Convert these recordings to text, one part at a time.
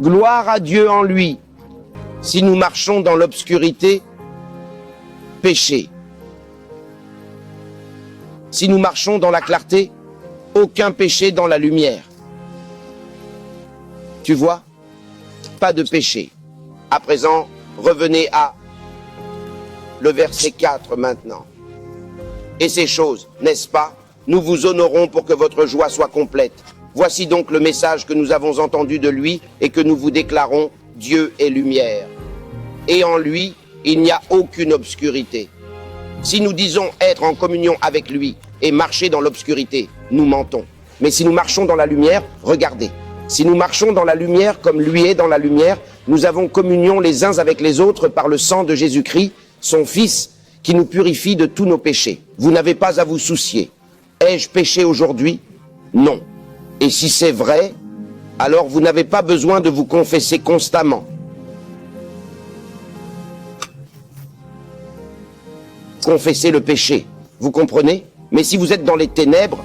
Gloire à Dieu en lui. Si nous marchons dans l'obscurité, péché. Si nous marchons dans la clarté, aucun péché dans la lumière. Tu vois? Pas de péché. À présent, revenez à le verset 4 maintenant. Et ces choses, n'est-ce pas, nous vous honorons pour que votre joie soit complète. Voici donc le message que nous avons entendu de lui et que nous vous déclarons, Dieu est lumière. Et en lui, il n'y a aucune obscurité. Si nous disons être en communion avec lui et marcher dans l'obscurité, nous mentons. Mais si nous marchons dans la lumière, regardez. Si nous marchons dans la lumière comme lui est dans la lumière, nous avons communion les uns avec les autres par le sang de Jésus-Christ, son Fils, qui nous purifie de tous nos péchés. Vous n'avez pas à vous soucier. Ai-je péché aujourd'hui? Non. Et si c'est vrai, alors vous n'avez pas besoin de vous confesser constamment. Confessez le péché, vous comprenez? Mais si vous êtes dans les ténèbres,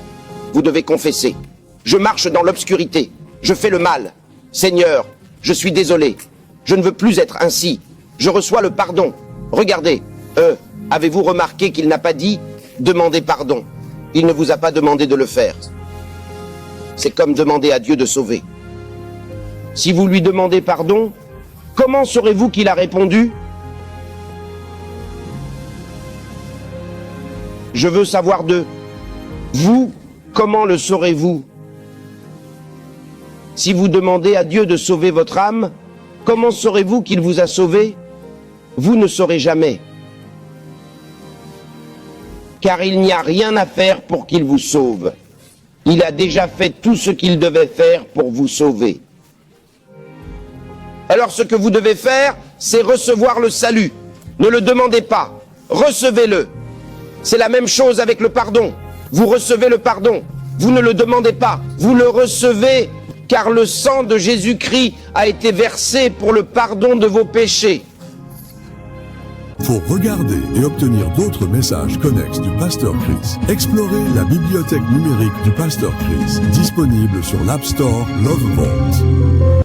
vous devez confesser. Je marche dans l'obscurité, je fais le mal. Seigneur, je suis désolé, je ne veux plus être ainsi. Je reçois le pardon. Regardez, avez-vous remarqué qu'il n'a pas dit « demandez pardon ». Il ne vous a pas demandé de le faire. C'est comme demander à Dieu de sauver. Si vous lui demandez pardon, comment saurez-vous qu'il a répondu? Je veux savoir de vous, comment le saurez-vous? Si vous demandez à Dieu de sauver votre âme, comment saurez-vous qu'il vous a sauvé? Vous ne saurez jamais. Car il n'y a rien à faire pour qu'il vous sauve. Il a déjà fait tout ce qu'il devait faire pour vous sauver. Alors ce que vous devez faire, c'est recevoir le salut. Ne le demandez pas, recevez-le. C'est la même chose avec le pardon. Vous recevez le pardon, vous ne le demandez pas, vous le recevez, car le sang de Jésus-Christ a été versé pour le pardon de vos péchés. Pour regarder et obtenir d'autres messages connexes du Pasteur Chris, explorez la bibliothèque numérique du Pasteur Chris, disponible sur l'App Store Love Vault.